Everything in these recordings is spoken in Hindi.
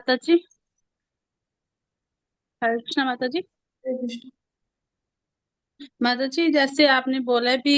माता जी। हरे कृष्णा माता जी। हरे कृष्ण। माता जी, जैसे आपने बोला है भी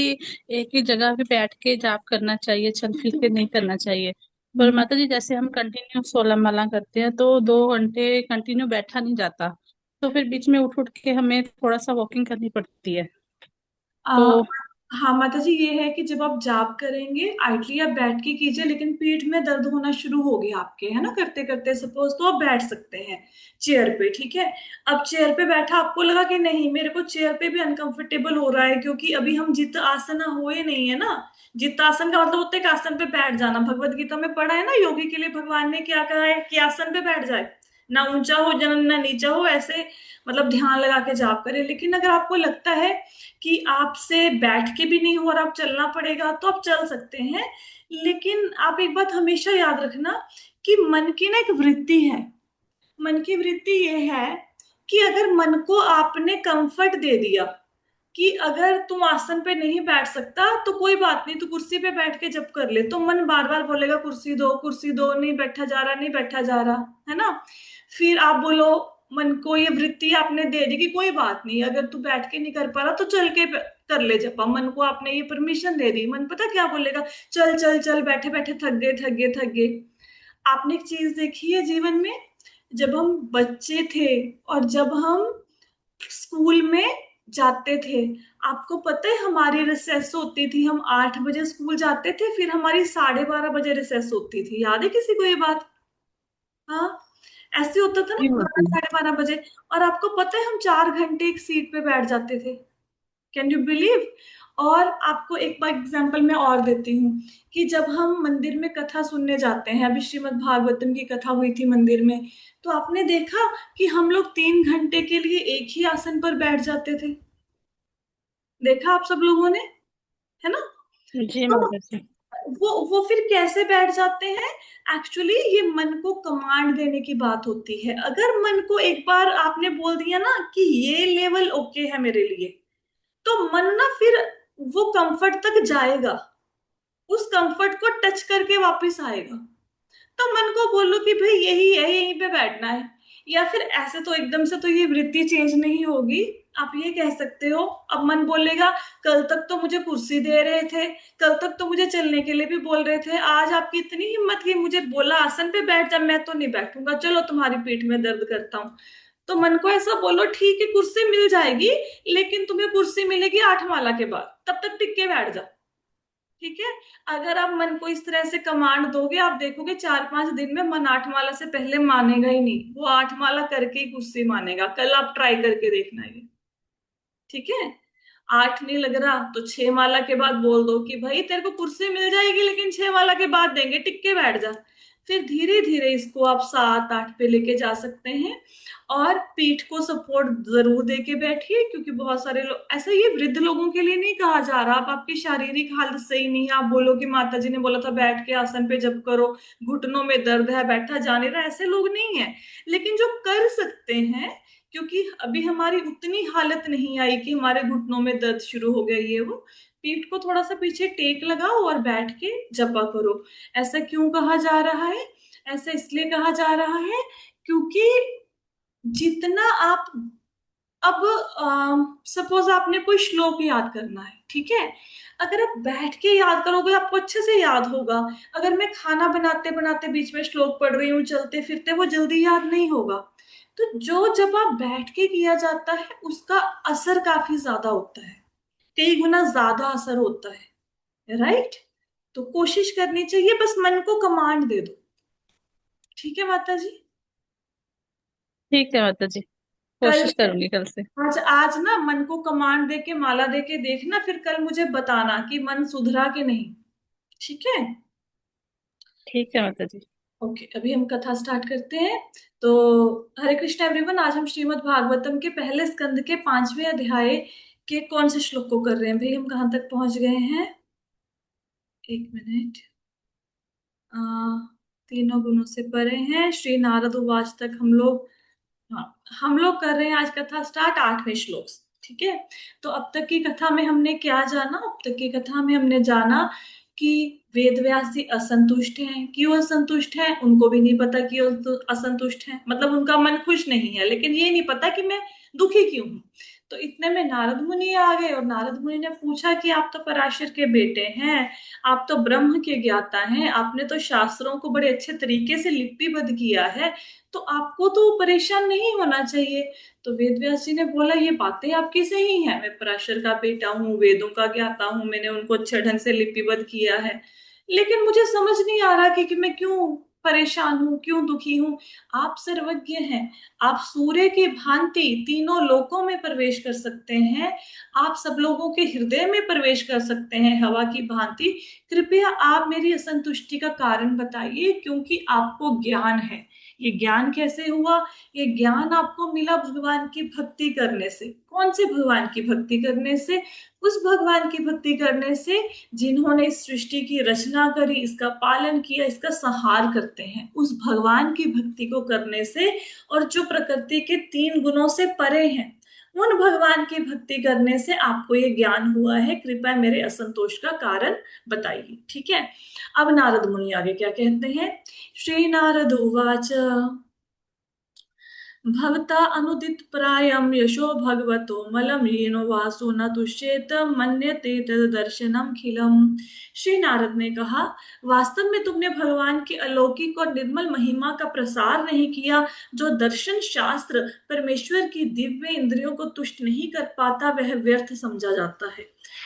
एक ही जगह पे बैठ के जाप करना चाहिए, चल फिर के नहीं करना चाहिए। पर हम्म। माता जी, जैसे हम कंटिन्यू 16 माला करते हैं तो 2 घंटे कंटिन्यू बैठा नहीं जाता। तो फिर बीच में उठ उठ के हमें थोड़ा सा वॉकिंग करनी पड़ती है। तो आ, हाँ माता जी, ये है कि जब आप जाप करेंगे आइटली आप बैठ के कीजिए, लेकिन पीठ में दर्द होना शुरू हो गया आपके, है ना, करते करते सपोज, तो आप बैठ सकते हैं चेयर पे। ठीक है। अब चेयर पे बैठा, आपको लगा कि नहीं मेरे को चेयर पे भी अनकंफर्टेबल हो रहा है, क्योंकि अभी हम जित आसन हुए नहीं है ना। जित आसन का मतलब होता है कि आसन पे बैठ जाना। भगवत गीता में पढ़ा है ना, योगी के लिए भगवान ने क्या कहा है कि आसन पे बैठ जाए, ना ऊंचा हो जन ना नीचा हो, ऐसे मतलब ध्यान लगा के जाप करे। लेकिन अगर आपको लगता है कि आपसे बैठ के भी नहीं हो और आप चलना पड़ेगा, तो आप चल सकते हैं। लेकिन आप एक बात हमेशा याद रखना कि मन की ना एक वृत्ति है। मन की वृत्ति ये है कि अगर मन को आपने कंफर्ट दे दिया कि अगर तुम आसन पे नहीं बैठ सकता तो कोई बात नहीं, तू कुर्सी पे बैठ के जब कर ले, तो मन बार बार बोलेगा कुर्सी दो, नहीं बैठा जा रहा, नहीं बैठा जा रहा, है ना। फिर आप बोलो, मन को ये वृत्ति आपने दे दी कि कोई बात नहीं, अगर तू बैठ के नहीं कर पा रहा तो चल के कर ले जपा। मन को आपने ये परमिशन दे दी, मन पता क्या बोलेगा, चल चल चल, बैठे बैठे थक गए थक गए थक गए। आपने एक चीज देखी है जीवन में, जब हम बच्चे थे और जब हम स्कूल में जाते थे, आपको पता है हमारी रिसेस होती थी, हम 8 बजे स्कूल जाते थे, फिर हमारी 12:30 बजे रिसेस होती थी। याद है किसी को ये बात? हाँ, ऐसे होता था ना, ये बारह होती है। साढ़े बारह बजे और आपको पता है हम 4 घंटे एक सीट पे बैठ जाते थे। Can you believe? और आपको एक बार एग्जांपल मैं और देती हूँ कि जब हम मंदिर में कथा सुनने जाते हैं, अभी श्रीमद् भागवतम की कथा हुई थी मंदिर में, तो आपने देखा कि हम लोग 3 घंटे के लिए एक ही आसन पर बैठ जाते थे। देखा आप सब लोगों ने, है ना। जी तो माता जी। वो फिर कैसे बैठ जाते हैं? एक्चुअली ये मन को कमांड देने की बात होती है। अगर मन को एक बार आपने बोल दिया ना कि ये लेवल ओके है मेरे लिए, तो मन ना फिर वो कंफर्ट तक जाएगा, उस कंफर्ट को टच करके वापस आएगा। तो मन को बोलो कि भाई यही है, यहीं पे बैठना है। या फिर ऐसे तो एकदम से तो ये वृत्ति चेंज नहीं होगी। आप ये कह सकते हो, अब मन बोलेगा कल तक तो मुझे कुर्सी दे रहे थे, कल तक तो मुझे चलने के लिए भी बोल रहे थे, आज आपकी इतनी हिम्मत कि मुझे बोला आसन पे बैठ जा, मैं तो नहीं बैठूंगा, चलो तुम्हारी पीठ में दर्द करता हूँ। तो मन को ऐसा बोलो, ठीक है कुर्सी मिल जाएगी, लेकिन तुम्हें कुर्सी मिलेगी 8 माला के बाद, तब तक टिक के बैठ जाओ। ठीक है। अगर आप मन को इस तरह से कमांड दोगे, आप देखोगे 4-5 दिन में मन 8 माला से पहले मानेगा ही नहीं, वो 8 माला करके ही कुछ से मानेगा। कल आप ट्राई करके देखना ये। ठीक है। 8 नहीं लग रहा तो 6 माला के बाद बोल दो कि भाई तेरे को कुर्सी मिल जाएगी, लेकिन 6 माला के बाद देंगे, टिक के बैठ जा। फिर धीरे धीरे इसको आप 7-8 पे लेके जा सकते हैं। और पीठ को सपोर्ट जरूर दे के बैठिए, क्योंकि बहुत सारे लोग ऐसा, ये वृद्ध लोगों के लिए नहीं कहा जा रहा। आप आपकी शारीरिक हालत सही नहीं है, आप बोलो कि माता जी ने बोला था बैठ के आसन पे जप करो, घुटनों में दर्द है, बैठा जा नहीं रहा, ऐसे लोग नहीं है। लेकिन जो कर सकते हैं, क्योंकि अभी हमारी उतनी हालत नहीं आई कि हमारे घुटनों में दर्द शुरू हो गया, ये वो, पीठ को थोड़ा सा पीछे टेक लगाओ और बैठ के जपा करो। ऐसा क्यों कहा जा रहा है? ऐसा इसलिए कहा जा रहा है क्योंकि जितना आप, अब सपोज आपने कोई श्लोक याद करना है, ठीक है, अगर आप बैठ के याद करोगे आपको अच्छे से याद होगा। अगर मैं खाना बनाते बनाते बीच में श्लोक पढ़ रही हूँ चलते फिरते, वो जल्दी याद नहीं होगा। तो जो जब आप बैठ के किया जाता है उसका असर काफी ज्यादा होता है, कई गुना ज्यादा असर होता है, राइट। तो कोशिश करनी चाहिए, बस मन को कमांड दे दो। ठीक है माता जी। ठीक है माता जी, कल, कोशिश करूंगी कल से। आज आज ना मन को कमांड दे के माला दे के देखना, फिर कल मुझे बताना कि मन सुधरा कि नहीं। ठीक है। ठीक है माता जी। ओके, अभी हम कथा स्टार्ट करते हैं। तो हरे कृष्ण एवरीवन, आज हम श्रीमद् भागवतम के पहले स्कंद के 5वें अध्याय के कौन से श्लोक को कर रहे हैं? भाई हम कहाँ तक पहुंच गए हैं? एक मिनट। आ, तीनों गुणों से परे हैं, श्री नारद उवाच तक हम लोग, हाँ, हम लोग कर रहे हैं आज कथा स्टार्ट 8वें श्लोक से। ठीक है। तो अब तक की कथा में हमने क्या जाना? अब तक की कथा में हमने जाना कि वेद व्यास जी असंतुष्ट हैं। क्यों असंतुष्ट हैं उनको भी नहीं पता कि असंतुष्ट हैं, मतलब उनका मन खुश नहीं है, लेकिन ये नहीं पता कि मैं दुखी क्यों हूं। तो इतने में नारद मुनि आ गए और नारद मुनि ने पूछा कि आप तो पराशर के बेटे हैं, आप तो ब्रह्म के ज्ञाता हैं, आपने तो शास्त्रों को बड़े अच्छे तरीके से लिपिबद्ध किया है, तो आपको तो परेशान नहीं होना चाहिए। तो वेद व्यास जी ने बोला ये बातें आपकी सही हैं, मैं पराशर का बेटा हूँ, वेदों का ज्ञाता हूँ, मैंने उनको अच्छे ढंग से लिपिबद्ध किया है, लेकिन मुझे समझ नहीं आ रहा कि मैं क्यों परेशान हूँ, क्यों दुखी हूँ। आप सर्वज्ञ हैं, आप सूर्य की भांति तीनों लोकों में प्रवेश कर सकते हैं, आप सब लोगों के हृदय में प्रवेश कर सकते हैं हवा की भांति। कृपया आप मेरी असंतुष्टि का कारण बताइए, क्योंकि आपको ज्ञान है। ये ज्ञान कैसे हुआ? ये ज्ञान आपको मिला भगवान की भक्ति करने से। कौन से भगवान की भक्ति करने से? उस भगवान की भक्ति करने से जिन्होंने इस सृष्टि की रचना करी, इसका पालन किया, इसका संहार करते हैं, उस भगवान की भक्ति को करने से, और जो प्रकृति के 3 गुणों से परे हैं, उन भगवान की भक्ति करने से आपको ये ज्ञान हुआ है। कृपया मेरे असंतोष का कारण बताइए। ठीक है, अब नारद मुनि आगे क्या कहते हैं। श्री नारद उवाच भवता अनुदित प्रायम यशो भगवतो मलम हीनो वासो न तुष्येत मन्यते तद दर्शनम खिलम। श्री नारद ने कहा, वास्तव में तुमने भगवान की अलौकिक और निर्मल महिमा का प्रसार नहीं किया। जो दर्शन शास्त्र परमेश्वर की दिव्य इंद्रियों को तुष्ट नहीं कर पाता वह व्यर्थ समझा जाता है।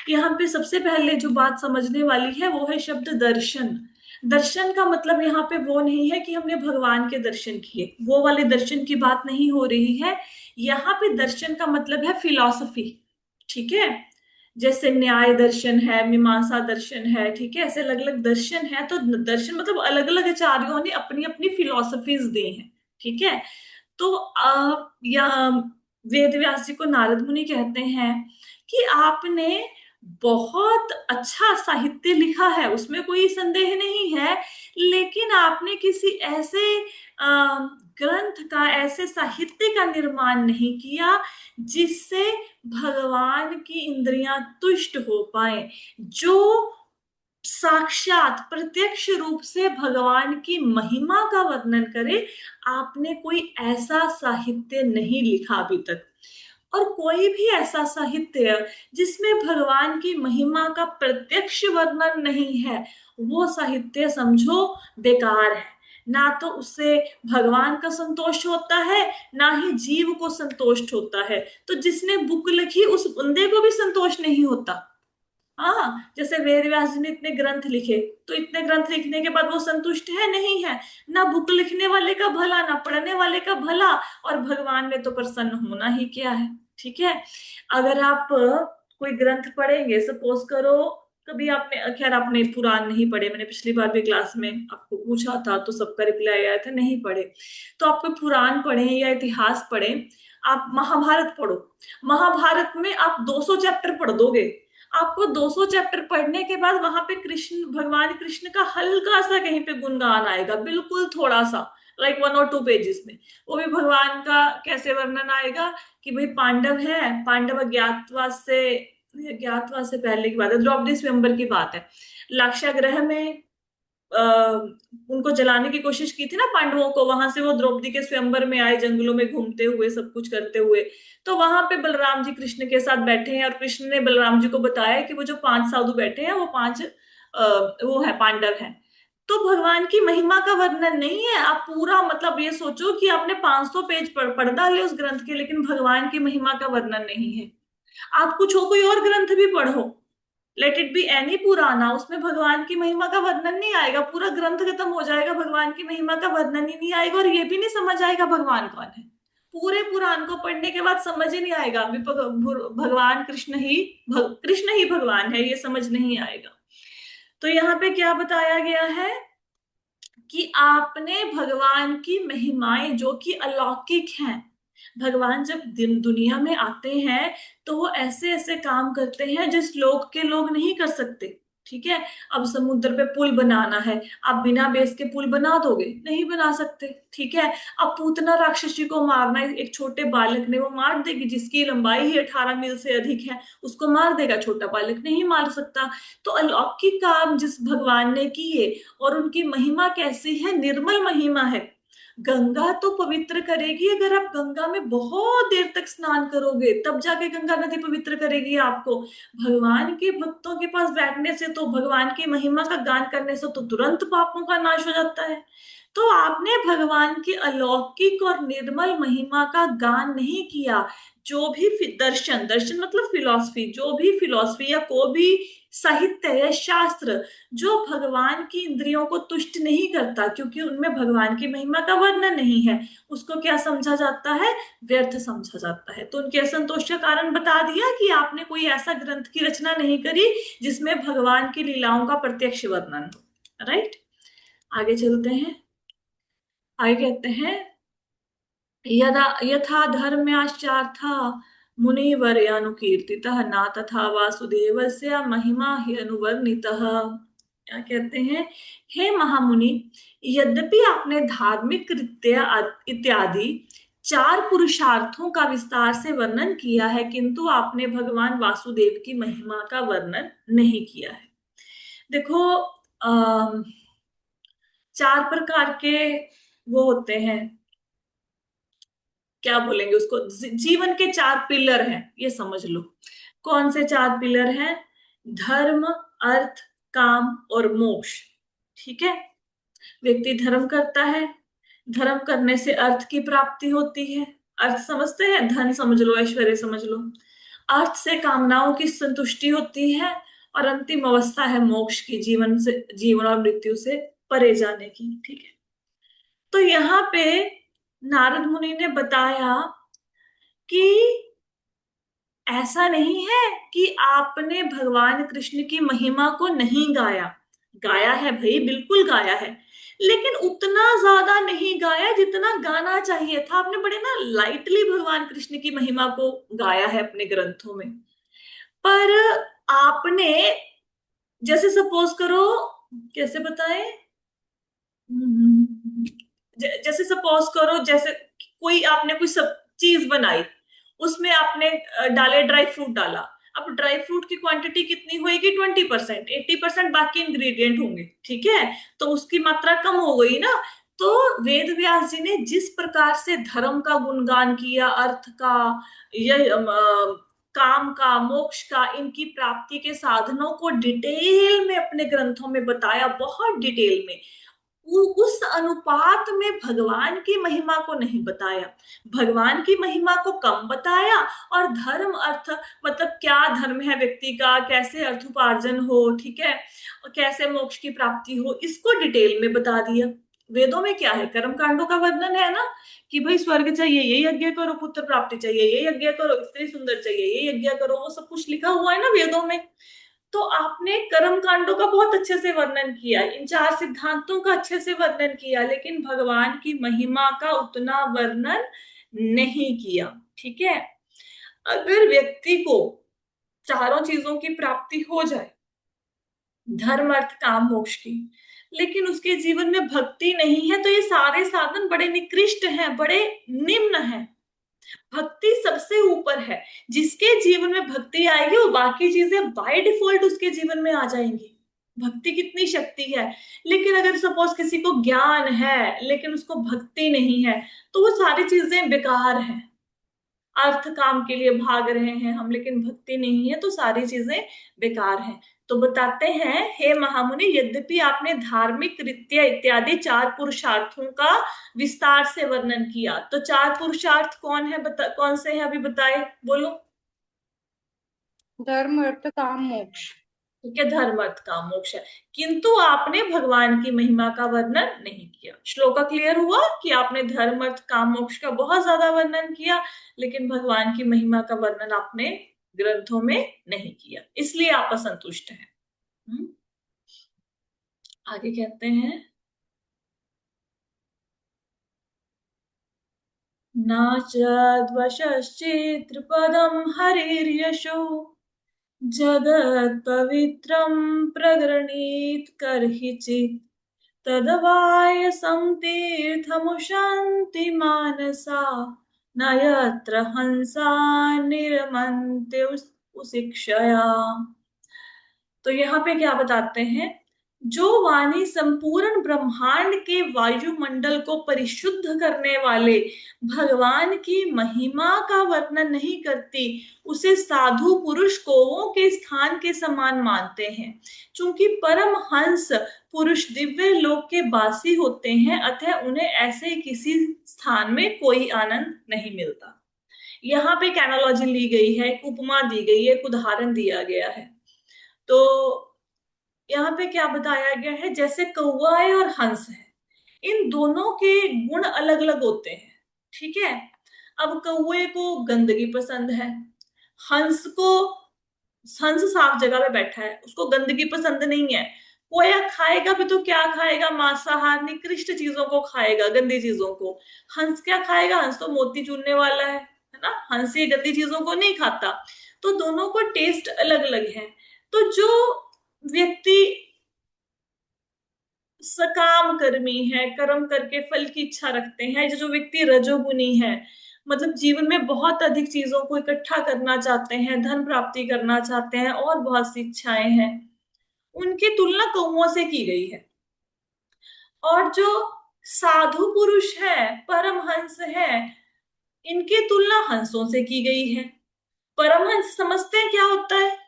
यहाँ पे सबसे पहले जो बात समझने वाली है वो है शब्द दर्शन। दर्शन का मतलब यहाँ पे वो नहीं है कि हमने भगवान के दर्शन किए, वो वाले दर्शन की बात नहीं हो रही है। यहाँ पे दर्शन का मतलब है फिलॉसफी। ठीक है, जैसे न्याय दर्शन है, मीमांसा दर्शन है, ठीक है, ऐसे अलग अलग दर्शन है। तो दर्शन मतलब अलग अलग आचार्यों ने अपनी अपनी फिलॉसफीज दी हैं। ठीक है, तो या वेद व्यास जी को नारद मुनि कहते हैं कि आपने बहुत अच्छा साहित्य लिखा है, उसमें कोई संदेह नहीं है, लेकिन आपने किसी ऐसे ग्रंथ का, ऐसे साहित्य का निर्माण नहीं किया जिससे भगवान की इंद्रियां तुष्ट हो पाए, जो साक्षात प्रत्यक्ष रूप से भगवान की महिमा का वर्णन करे। आपने कोई ऐसा साहित्य नहीं लिखा अभी तक, और कोई भी ऐसा साहित्य जिसमें भगवान की महिमा का प्रत्यक्ष वर्णन नहीं है, वो साहित्य समझो बेकार है। ना तो उससे भगवान का संतोष होता है, ना ही जीव को संतोष होता है। तो जिसने बुक लिखी उस बंदे को भी संतोष नहीं होता। हाँ, जैसे वेद व्यास जी ने इतने ग्रंथ लिखे, तो इतने ग्रंथ लिखने के बाद वो संतुष्ट है? नहीं है। ना बुक लिखने वाले का भला, ना पढ़ने वाले का भला, और भगवान ने तो प्रसन्न होना ही क्या है। ठीक है, अगर आप कोई ग्रंथ पढ़ेंगे, सपोज करो, कभी आपने, खैर आपने पुराण नहीं पढ़े, मैंने पिछली बार भी क्लास में आपको पूछा था तो सबका रिप्लाई आया था नहीं पढ़े, तो आप कोई पुराण पढ़े या इतिहास पढ़े, आप महाभारत पढ़ो। महाभारत में आप 200 चैप्टर पढ़ दोगे, आपको 200 चैप्टर पढ़ने के बाद वहां पे कृष्ण, भगवान कृष्ण का हल्का सा कहीं पे गुणगान आएगा, बिल्कुल थोड़ा सा, लाइक 1 और 2 पेजेस में। वो भी भगवान का कैसे वर्णन आएगा कि भाई पांडव है, पांडव अज्ञातवास से, अज्ञातवास से पहले की बात है, द्रौपदी स्वयंवर की बात है, लाक्षागृह में उनको जलाने की कोशिश की थी ना पांडवों को, वहां से वो द्रौपदी के स्वयंवर में आए, जंगलों में घूमते हुए, सब कुछ करते हुए। तो वहां पे बलराम जी कृष्ण के साथ बैठे हैं, और कृष्ण ने बलराम जी को बताया कि वो जो 5 साधु बैठे हैं वो 5 वो है पांडव हैं। तो भगवान की महिमा का वर्णन नहीं है। आप पूरा मतलब ये सोचो कि आपने 500 पेज पढ़ डाले उस ग्रंथ के, लेकिन भगवान की महिमा का वर्णन नहीं है। आप कुछ हो, कोई और ग्रंथ भी पढ़ो, लेट इट बी एनी पुराना, उसमें भगवान की महिमा का वर्णन नहीं आएगा। पूरा ग्रंथ खत्म हो जाएगा, भगवान की महिमा का वर्णन ही नहीं आएगा, और ये भी नहीं समझ आएगा भगवान कौन है। पूरे पुराण को पढ़ने के बाद समझ ही नहीं आएगा भगवान कृष्ण ही, कृष्ण ही भगवान है, ये समझ नहीं आएगा। तो यहाँ पे क्या बताया गया है कि आपने भगवान की महिमाएं जो कि अलौकिक हैं, भगवान जब दिन दुनिया में आते हैं तो वो ऐसे ऐसे काम करते हैं जिस लोक के लोग नहीं कर सकते। ठीक है। अब समुद्र पे पुल बनाना है, आप बिना बेस के पुल बना दोगे? नहीं बना सकते। ठीक है। अब पूतना राक्षसी को मारना है, एक छोटे बालक ने, वो मार देगी, जिसकी लंबाई ही 18 मील से अधिक है, उसको मार देगा, छोटा बालक नहीं मार सकता। तो अलौकिक काम जिस भगवान ने किए, और उनकी महिमा कैसी है, निर्मल महिमा है। गंगा तो पवित्र करेगी, अगर आप गंगा में बहुत देर तक स्नान करोगे तब जाके गंगा नदी पवित्र करेगी आपको। भगवान के भक्तों के पास बैठने से, तो भगवान की महिमा का गान करने से तो तुरंत पापों का नाश हो जाता है। तो आपने भगवान की अलौकिक और निर्मल महिमा का गान नहीं किया। जो भी दर्शन, दर्शन मतलब फिलॉसफी, जो भी फिलॉसफी या कोई भी साहित्य या शास्त्र जो भगवान की इंद्रियों को तुष्ट नहीं करता, क्योंकि उनमें भगवान की महिमा का वर्णन नहीं है, उसको क्या समझा जाता है, व्यर्थ समझा जाता है। तो उनके असंतोष का कारण बता दिया कि आपने कोई ऐसा ग्रंथ की रचना नहीं करी जिसमें भगवान की लीलाओं का प्रत्यक्ष वर्णन हो। राइट। आगे चलते हैं। आगे कहते हैं, यदा यथा धर्म्याश्चार्था मुनिवर्यानुकीर्तितः न तथा वासुदेवस्य महिमा हि अनुवर्णितः। क्या कहते हैं, हे महामुनि, यद्यपि आपने धार्मिक कृत्य इत्यादि 4 पुरुषार्थों का विस्तार से वर्णन किया है, किंतु आपने भगवान वासुदेव की महिमा का वर्णन नहीं किया है। देखो, 4 प्रकार के वो होते हैं, क्या बोलेंगे उसको, जीवन के 4 पिलर हैं, ये समझ लो। कौन से 4 पिलर हैं? धर्म, अर्थ, काम और मोक्ष। ठीक है। व्यक्ति धर्म करता है, धर्म करने से अर्थ की प्राप्ति होती है। अर्थ समझते हैं, धन समझ लो, ऐश्वर्य समझ लो। अर्थ से कामनाओं की संतुष्टि होती है, और अंतिम अवस्था है मोक्ष की, जीवन से, जीवन और मृत्यु से परे जाने की। ठीक है। तो यहाँ पे नारद मुनि ने बताया कि ऐसा नहीं है कि आपने भगवान कृष्ण की महिमा को नहीं गाया। गाया है भाई, बिल्कुल गाया है, लेकिन उतना ज्यादा नहीं गाया जितना गाना चाहिए था। आपने बड़े ना लाइटली भगवान कृष्ण की महिमा को गाया है अपने ग्रंथों में। पर आपने, जैसे सपोज करो, कैसे बताएं, जैसे सपोज करो, जैसे कोई आपने कोई सब चीज बनाई, उसमें आपने डाले, ड्राई फ्रूट डाला। अब ड्राई फ्रूट की क्वांटिटी कितनी होगी? 20%, 80% बाकी इंग्रेडिएंट होंगे। ठीक है। तो उसकी मात्रा कम हो गई ना। तो वेद व्यास जी ने जिस प्रकार से धर्म का गुणगान किया, अर्थ का, यह काम का, मोक्ष का, इनकी प्राप्ति के साधनों को डिटेल में अपने ग्रंथों में बताया, बहुत डिटेल में, उस अनुपात में भगवान की महिमा को नहीं बताया। भगवान की महिमा को कम बताया, और धर्म अर्थ मतलब क्या धर्म है व्यक्ति का, कैसे अर्थ उपार्जन हो, ठीक है, और कैसे मोक्ष की प्राप्ति हो, इसको डिटेल में बता दिया। वेदों में क्या है, कर्म कांडों का वर्णन है ना, कि भाई स्वर्ग चाहिए ये यज्ञ करो, पुत्र प्राप्ति चाहिए ये यज्ञ करो, स्त्री सुंदर चाहिए ये यज्ञ करो, वो सब कुछ लिखा हुआ है ना वेदों में। तो आपने कर्म कांडों का बहुत अच्छे से वर्णन किया, इन 4 सिद्धांतों का अच्छे से वर्णन किया, लेकिन भगवान की महिमा का उतना वर्णन नहीं किया। ठीक है। अगर व्यक्ति को चारों चीजों की प्राप्ति हो जाए, धर्म अर्थ काम मोक्ष की, लेकिन उसके जीवन में भक्ति नहीं है, तो ये सारे साधन बड़े निकृष्ट हैं, बड़े निम्न हैं। भक्ति सबसे ऊपर है। जिसके जीवन में भक्ति आएगी, वो बाकी चीजें बाय डिफॉल्ट उसके जीवन में आ जाएंगी। भक्ति कितनी शक्ति है। लेकिन अगर सपोज किसी को ज्ञान है लेकिन उसको भक्ति नहीं है, तो वो सारी चीजें बेकार हैं। अर्थ काम के लिए भाग रहे हैं हम, लेकिन भक्ति नहीं है, तो सारी चीजें बेकार हैं। तो बताते हैं, हे महामुनि, यद्यपि आपने धार्मिक कृत्य इत्यादि 4 पुरुषार्थों का विस्तार से वर्णन किया, तो 4 पुरुषार्थ कौन है, कौन से हैं, अभी बताए, बोलो। धर्म अर्थ काम मोक्ष। ठीक है, धर्म अर्थ काम मोक्ष है, किंतु आपने भगवान की महिमा का वर्णन नहीं किया। श्लोक का क्लियर हुआ कि आपने धर्म अर्थ काम मोक्ष का बहुत ज्यादा वर्णन किया, लेकिन भगवान की महिमा का वर्णन आपने ग्रंथों में नहीं किया, इसलिए आप असंतुष्ट हैं। हम्म? आगे कहते हैं, नाचद्वशश्चित्रपदं हरिर्यशो जगत् पवित्रं प्रगृणीत कर्हिचित् तदवायसं तीर्थमुशन्ति मानसा न यत्र हंसा निरमन्ते उशिक्षया। तो यहाँ पे क्या बताते हैं, जो वाणी संपूर्ण ब्रह्मांड के वायुमंडल को परिशुद्ध करने वाले भगवान की महिमा का वर्णन नहीं करती, उसे साधु पुरुष कौवों के स्थान के समान मानते हैं। चूंकि परम हंस पुरुष दिव्य लोक के वासी होते हैं, अतः उन्हें ऐसे किसी स्थान में कोई आनंद नहीं मिलता। यहाँ पे एक एनालॉजी ली गई है, एक उपमा दी गई है, एक उदाहरण दिया गया है। तो यहाँ पे क्या बताया गया है, जैसे कौवा है और हंस है, इन दोनों के गुण अलग अलग होते हैं। ठीक है। अब कौवे को गंदगी पसंद है, हंस को, हंस साफ जगह पे बैठा है, उसको गंदगी पसंद नहीं है। कोया खाएगा भी तो क्या खाएगा, मांसाहार निकृष्ट चीजों को खाएगा, गंदी चीजों को। हंस क्या खाएगा, हंस तो मोती चूरने वाला है ना, हंस ये गंदी चीजों को नहीं खाता। तो दोनों को टेस्ट अलग अलग है। तो जो व्यक्ति सकाम कर्मी है, कर्म करके फल की इच्छा रखते हैं, जो व्यक्ति रजोगुनी है, मतलब जीवन में बहुत अधिक चीजों को इकट्ठा करना चाहते हैं, धन प्राप्ति करना चाहते हैं और बहुत सी इच्छाएं हैं, उनकी तुलना कौओं से की गई है। और जो साधु पुरुष है, परमहंस है, इनकी तुलना हंसों से की गई है। परमहंस समझते हैं क्या होता है,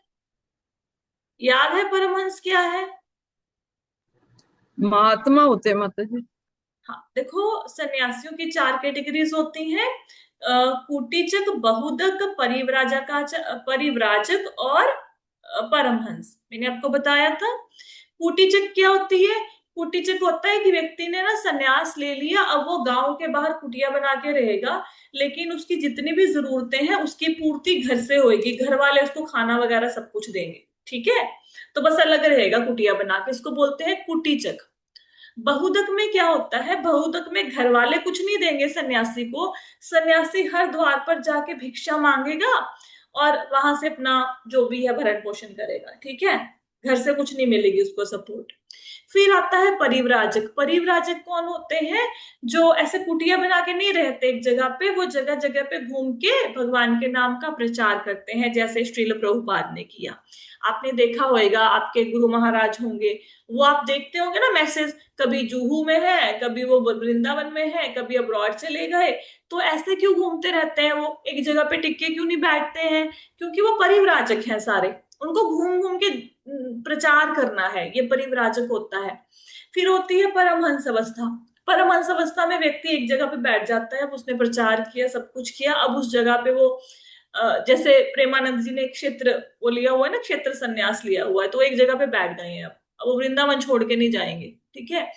याद है परमहंस क्या है? महात्मा होते हैं माता जी। हाँ देखो, सन्यासियों की चार कैटेगरीज होती हैं, कुटीचक, बहुदक, परिव्राजक और परमहंस। मैंने आपको बताया था। कुटीचक क्या होती है? कुटीचक होता है कि व्यक्ति ने ना सन्यास ले लिया, अब वो गांव के बाहर कुटिया बना के रहेगा, लेकिन उसकी जितनी भी जरूरतें हैं उसकी पूर्ति घर से होगी, घर वाले उसको खाना वगैरह सब कुछ देंगे। ठीक है। तो बस अलग रहेगा कुटिया बना के, इसको बोलते हैं कुटीचक। बहुदक में क्या होता है, बहुदक में घर वाले कुछ नहीं देंगे सन्यासी को, सन्यासी हर द्वार पर जाके भिक्षा मांगेगा और वहां से अपना जो भी है भरण पोषण करेगा। ठीक है। घर से कुछ नहीं मिलेगी उसको सपोर्ट। फिर आता है परिव्राजक। परिव्राजक कौन होते हैं? जो ऐसे कुटिया बना के नहीं रहते एक जगह पे, वो जगह जगह पे घूम के भगवान के नाम का प्रचार करते हैं, जैसे श्रील प्रभुपाद ने किया। आपने देखा होगा, आपके गुरु महाराज होंगे, वो आप देखते होंगे ना मैसेज, कभी जुहू में है, कभी वो वृंदावन में है, कभी अब्रॉड चले गए। तो ऐसे क्यों घूमते रहते हैं, वो एक जगह पे टिक के क्यों नहीं बैठते हैं? क्योंकि वो परिव्राजक हैं सारे, उनको घूम घूम के प्रचार करना है, ये परिव्राजक होता है। फिर होती है परमहंस अवस्था। परमहंस अवस्था में व्यक्ति एक जगह पे बैठ जाता है, अब उसने प्रचार किया, सब कुछ किया, अब उस जगह पे वो जैसे प्रेमानंद जी ने एक क्षेत्र वो लिया हुआ है ना, क्षेत्र संन्यास लिया हुआ है, तो एक जगह पे बैठ गए हैं, अब वो वृंदावन छोड़ के नहीं जाएंगे। ठीक है।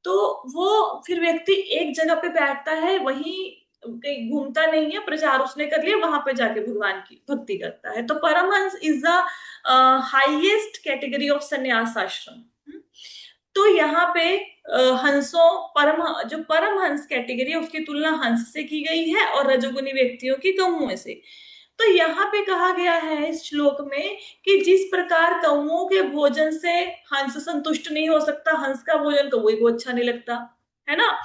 तो वो फिर व्यक्ति एक जगह पे बैठता है, वहीं कहीं घूमता नहीं है, प्रचार उसने कर लिया, वहां पे जाके भगवान की भक्ति करता है। तो Paramahamsa is the highest category of sannyasa ashram. तो यहाँ पे हंसों, जो परमहंस कैटेगरी है उसकी तुलना हंस से की गई है और रजोगुनी व्यक्तियों की कौओं से। तो यहाँ पे कहा गया है इस श्लोक में कि जिस प्रकार कौओं के भोजन से हंस संतुष्ट नहीं हो सकता, हंस का भोजन कौए को अच्छा नहीं लगता, है ना।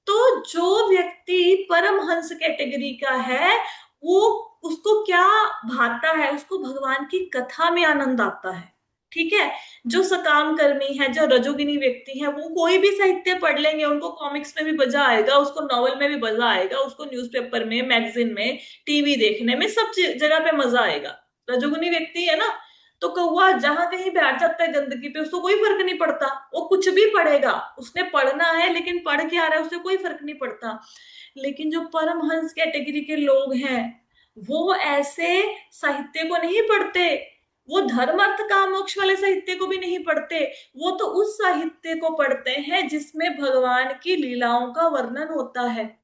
तो जो व्यक्ति परमहंस कैटेगरी का है, वो, उसको क्या भाता है, उसको भगवान की कथा में आनंद आता है। ठीक है। जो सकाम कर्मी है, जो रजोगिनी व्यक्ति है, वो कोई भी साहित्य पढ़ लेंगे, उनको कॉमिक्स में भी मजा आएगा, उसको नॉवल में भी मजा आएगा, उसको न्यूज़पेपर में, मैगजीन में, टीवी देखने में, सब जगह पे मजा आएगा। रजोगुनी व्यक्ति है ना, तो कौवा जहां कहीं बैठ जाता है गंदगी पे, उसको कोई फर्क नहीं पड़ता, वो कुछ भी पढ़ेगा, उसने पढ़ना है, लेकिन पढ़ के आ रहा है, उसे कोई फर्क नहीं पड़ता। लेकिन जो परमहंस कैटेगरी के लोग हैं, वो ऐसे साहित्य को नहीं पढ़ते, वो धर्म अर्थ काम मोक्ष वाले साहित्य को भी नहीं पढ़ते, वो तो उस साहित्य को पढ़ते हैं जिसमें भगवान की लीलाओं का वर्णन होता है।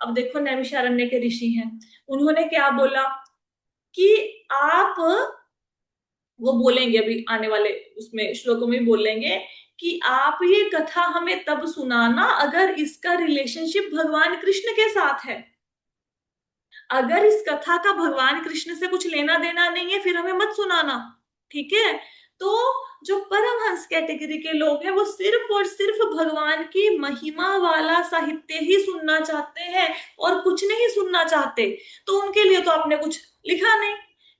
अब देखो, नैमिषारण्य के ऋषि हैं, उन्होंने क्या बोला कि आप, वो बोलेंगे अभी आने वाले उसमें श्लोकों में बोलेंगे कि आप ये कथा हमें तब सुनाना अगर इसका रिलेशनशिप भगवान कृष्ण के साथ है। अगर इस कथा का भगवान कृष्ण से कुछ लेना देना नहीं है, फिर हमें मत सुनाना, ठीक है। तो जो परमहंस कैटेगरी के लोग हैं वो सिर्फ और सिर्फ भगवान की महिमा वाला साहित्य ही सुनना चाहते हैं और कुछ नहीं सुनना चाहते। तो उनके लिए तो आपने कुछ लिखा नहीं।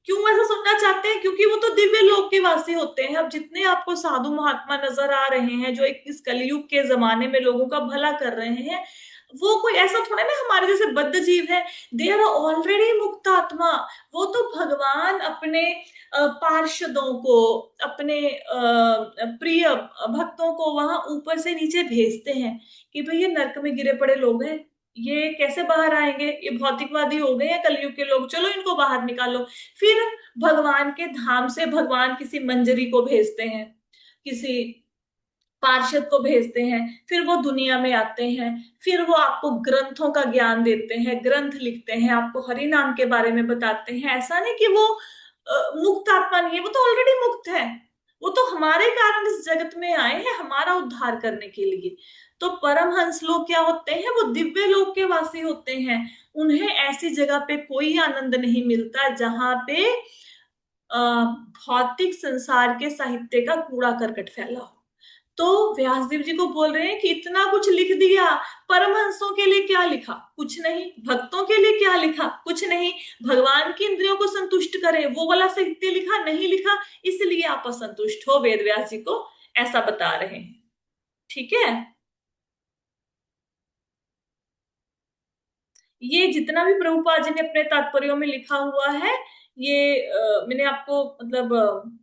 क्यों ऐसा सुनना चाहते हैं? क्योंकि वो तो दिव्य लोक के वासी होते हैं। अब जितने आपको साधु महात्मा नजर आ रहे हैं जो इस कलयुग के जमाने में लोगों का भला कर रहे हैं, वो कोई ऐसा थोड़ा ना हमारे जैसे बद्ध जीव है। दे आर ऑलरेडी मुक्त आत्मा। वो तो भगवान अपने पार्षदों को, अपने प्रिय भक्तों को वहां ऊपर से नीचे भेजते हैं कि भाई ये नरक में गिरे पड़े लोग हैं, ये कैसे बाहर आएंगे, ये भौतिकवादी हो गए हैं कलयुग के लोग, चलो इनको बाहर निकालो। फिर भगवान के धाम से भगवान किसी मंजरी को भेजते हैं, किसी पार्षद को भेजते हैं, फिर वो दुनिया में आते हैं, फिर वो आपको ग्रंथों का ज्ञान देते हैं, ग्रंथ लिखते हैं, आपको हरि नाम के बारे में बताते हैं। ऐसा नहीं कि वो मुक्त आत्मा नहीं है, वो तो ऑलरेडी मुक्त है। वो तो हमारे कारण इस जगत में आए हैं, हमारा उद्धार करने के लिए। तो परमहंस लोग क्या होते हैं? वो दिव्य लोक के वासी होते हैं। उन्हें ऐसी जगह पे कोई आनंद नहीं मिलता जहां पे भौतिक संसार के साहित्य का कूड़ा करकट फैला हो। तो व्यासदेव जी को बोल रहे हैं कि इतना कुछ लिख दिया, परमहंसों के लिए क्या लिखा? कुछ नहीं। भक्तों के लिए क्या लिखा? कुछ नहीं। भगवान की इंद्रियों को संतुष्ट करे वो वाला साहित्य लिखा? नहीं लिखा। इसलिए आप असंतुष्ट हो, वेद व्यास जी को ऐसा बता रहे हैं, ठीक है। ये जितना भी प्रभुपाद जी ने अपने तात्पर्यों में लिखा हुआ है, ये मैंने आपको मतलब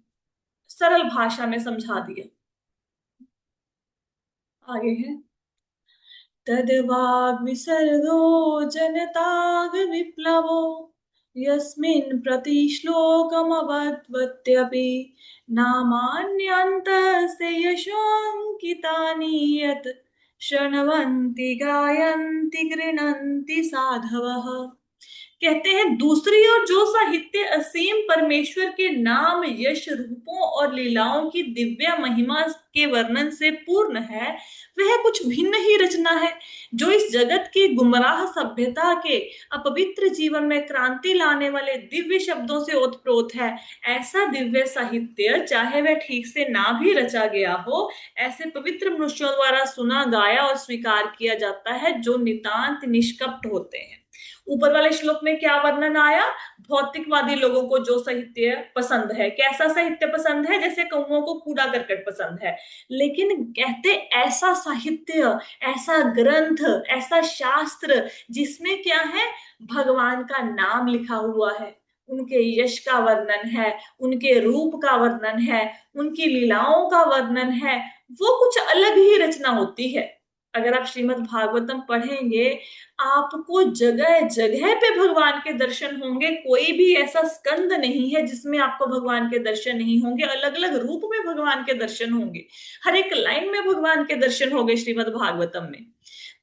सरल भाषा में समझा दिया। आगे है, तद्वाग्विसर्गो जनताग विप्लवो यस्मिन् प्रतिश्लोकमवद्वत्यपि नामान्यन्तस्य यशोऽङ्कितानि यत् शृण्वन्ति गायन्ति गृह्णन्ति साधवः। कहते हैं दूसरी ओर जो साहित्य असीम परमेश्वर के नाम, यश, रूपों और लीलाओं की दिव्य महिमा के वर्णन से पूर्ण है, वह कुछ भिन्न ही रचना है जो इस जगत की गुमराह सभ्यता के अपवित्र जीवन में क्रांति लाने वाले दिव्य शब्दों से ओतप्रोत है। ऐसा दिव्य साहित्य चाहे वह ठीक से ना भी रचा गया हो, ऐसे पवित्र मनुष्यों द्वारा सुना, गाया और स्वीकार किया जाता है जो नितांत निष्कपट होते हैं। ऊपर वाले श्लोक में क्या वर्णन आया? भौतिकवादी लोगों को जो साहित्य पसंद है, कैसा साहित्य पसंद है? जैसे कौओं को कूड़ा करकट पसंद है। लेकिन कहते ऐसा साहित्य, ऐसा ग्रंथ, ऐसा शास्त्र जिसमें क्या है? भगवान का नाम लिखा हुआ है, उनके यश का वर्णन है, उनके रूप का वर्णन है, उनकी लीलाओं का वर्णन है, वो कुछ अलग ही रचना होती है। अगर आप श्रीमद् भागवतम पढ़ेंगे, आपको जगह जगह पे भगवान के दर्शन होंगे। कोई भी ऐसा स्कंद नहीं है जिसमें आपको भगवान के दर्शन नहीं होंगे। अलग अलग रूप में भगवान के दर्शन होंगे, हर एक लाइन में भगवान के दर्शन होंगे श्रीमद् भागवतम में।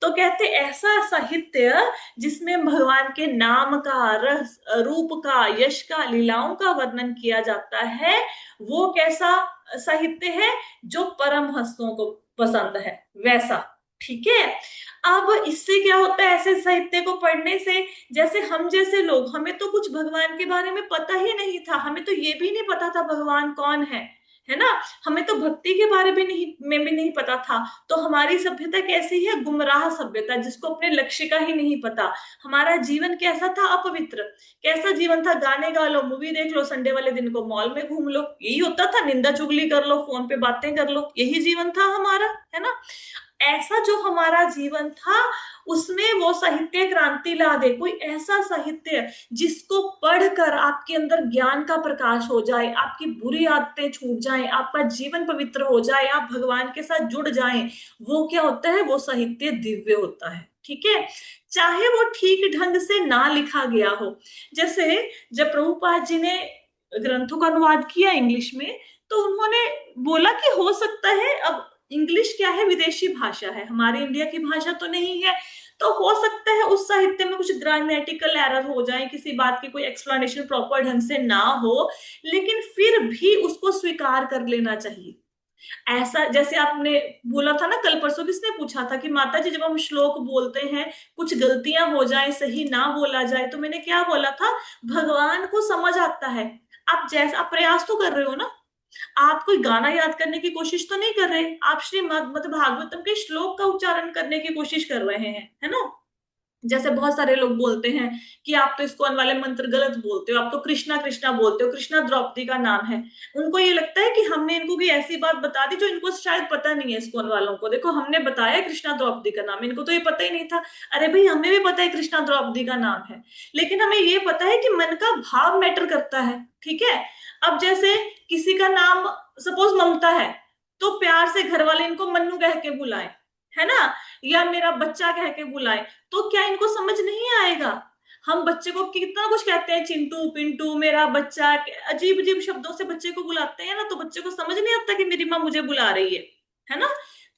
तो कहते ऐसा साहित्य जिसमें भगवान के नाम का, रस, रूप का, यश का, लीलाओं का वर्णन किया जाता है, वो कैसा साहित्य है? जो परमहंसों को पसंद है वैसा, ठीक है। अब इससे क्या होता है ऐसे साहित्य को पढ़ने से? जैसे हम जैसे लोग, हमें तो कुछ भगवान के बारे में पता ही नहीं था, हमें तो ये भी नहीं पता था भगवान कौन है ना। हमें तो भक्ति के बारे में भी नहीं पता था। तो हमारी सभ्यता कैसी है? गुमराह सभ्यता, जिसको अपने लक्ष्य का ही नहीं पता। हमारा जीवन कैसा था? अपवित्र। कैसा जीवन था? गाने गा लो, मूवी देख लो, संडे वाले दिन को मॉल में घूम लो, यही होता था। निंदा चुगली कर लो, फोन पे बातें कर लो, यही जीवन था हमारा, है ना। ऐसा जो हमारा जीवन था उसमें वो साहित्य क्रांति ला दे। कोई ऐसा साहित्य जिसको पढ़कर आपके अंदर ज्ञान का प्रकाश हो जाए, आपकी बुरी आदतें छूट जाएं, आपका जीवन पवित्र हो जाए, आप भगवान के साथ जुड़ जाएं, वो क्या होता है? वो साहित्य दिव्य होता है, ठीक है। चाहे वो ठीक ढंग से ना लिखा गया हो। जैसे जब प्रभुपाद जी ने ग्रंथों का अनुवाद किया इंग्लिश में, तो उन्होंने बोला कि हो सकता है, अब इंग्लिश क्या है? विदेशी भाषा है, हमारे इंडिया की भाषा तो नहीं है। तो हो सकता है उस साहित्य में कुछ ग्रामेटिकल एरर हो जाए, किसी बात की कोई एक्सप्लेनेशन प्रॉपर ढंग से ना हो, लेकिन फिर भी उसको स्वीकार कर लेना चाहिए। ऐसा जैसे आपने बोला था ना कल परसों, किसने पूछा था कि माता जी जब हम श्लोक बोलते हैं कुछ गलतियां हो जाए, सही ना बोला जाए, तो मैंने क्या बोला था, भगवान को समझ आता है। आप प्रयास तो कर रहे हो ना, आप कोई गाना याद करने की कोशिश तो नहीं कर रहे, आप श्रीमद् मतलब भागवतम के श्लोक का उच्चारण करने की कोशिश कर रहे हैं, है ना। जैसे बहुत सारे लोग बोलते हैं कि आप तो इस्कॉन वाले मंत्र गलत बोलते हो, आप तो कृष्णा कृष्णा बोलते हो, कृष्णा द्रौपदी का नाम है। उनको ये लगता है कि हमने इनको कोई ऐसी बात बता दी जो इनको शायद पता नहीं है। इस्कॉन वालों को देखो, हमने बताया कृष्णा द्रौपदी का नाम, इनको तो ये पता ही नहीं था। अरे भाई, हमें भी पता है कृष्णा द्रौपदी का नाम है, लेकिन हमें ये पता है कि मन का भाव मैटर करता है, ठीक है। अब जैसे किसी का नाम सपोज ममता है, तो प्यार से घर वाले इनको मन्नू कह के बुलाए, है ना, या मेरा बच्चा कह के बुलाए, तो क्या इनको समझ नहीं आएगा। हम बच्चे को कितना कुछ कहते हैं, चिंटू पिंटू मेरा बच्चा, अजीब अजीब शब्दों से बच्चे को बुलाते हैं ना, तो बच्चे को समझ नहीं आता कि मेरी माँ मुझे बुला रही है ना।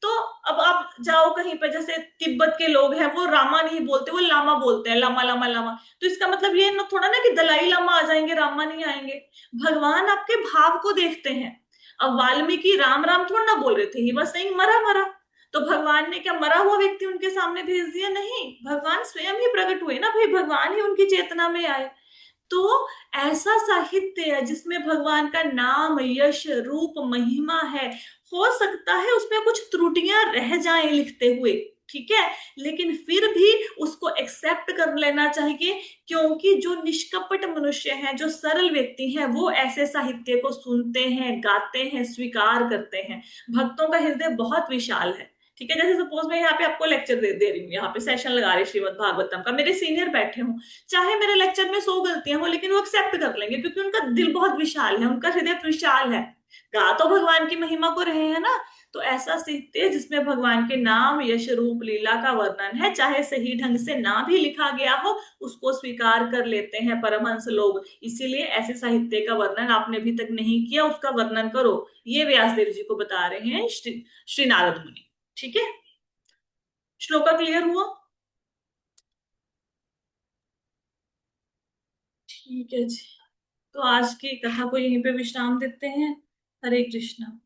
तो अब आप जाओ कहीं पे, जैसे तिब्बत के लोग हैं, वो रामा नहीं बोलते, वो लामा बोलते हैं, लामा लामा लामा। तो इसका मतलब ये ना थोड़ा ना कि दलाई लामा आ जाएंगे, रामा नहीं आएंगे। भगवान आपके भाव को देखते हैं। अब वाल्मीकि राम राम थोड़ा ना बोल रहे थे, ही बस सेइंग मरा मरा। तो भगवान ने क्या मरा हुआ व्यक्ति उनके सामने भेज दिया? नहीं, भगवान स्वयं ही प्रकट हुए ना भाई, भगवान ही उनकी चेतना में आए। तो ऐसा साहित्य है जिसमें भगवान का नाम, यश, रूप, महिमा है। हो सकता है उसमें कुछ त्रुटियां रह जाएं लिखते हुए, ठीक है, लेकिन फिर भी उसको एक्सेप्ट कर लेना चाहिए, क्योंकि जो निष्कपट मनुष्य हैं, जो सरल व्यक्ति हैं, वो ऐसे साहित्य को सुनते हैं, गाते हैं, स्वीकार करते हैं। भक्तों का हृदय बहुत विशाल है, ठीक है। जैसे सपोज मैं यहाँ पे आपको लेक्चर दे रही हूँ, यहाँ पे सेशन लगा रही श्रीमद् भागवतम का, मेरे सीनियर बैठे हूँ, चाहे मेरे लेक्चर में 100 गलतियां हो, लेकिन वो एक्सेप्ट कर लेंगे, क्योंकि उनका दिल बहुत विशाल है, उनका हृदय विशाल है। गा तो भगवान की महिमा को रहे हैं ना। तो ऐसा सीखते हैं जिसमें भगवान के नाम, यश, रूप, लीला का वर्णन है, चाहे सही ढंग से ना भी लिखा गया हो, उसको स्वीकार कर लेते हैं परमहंस लोग। इसीलिए ऐसे साहित्य का वर्णन आपने अभी तक नहीं किया, उसका वर्णन करो। ये व्यासदेव जी को बता रहे हैं श्री नारद मुनि, ठीक है। श्लोका क्लियर हुआ? ठीक है जी। तो आज की कथा को यहीं पे विश्राम देते हैं। हरे कृष्णा।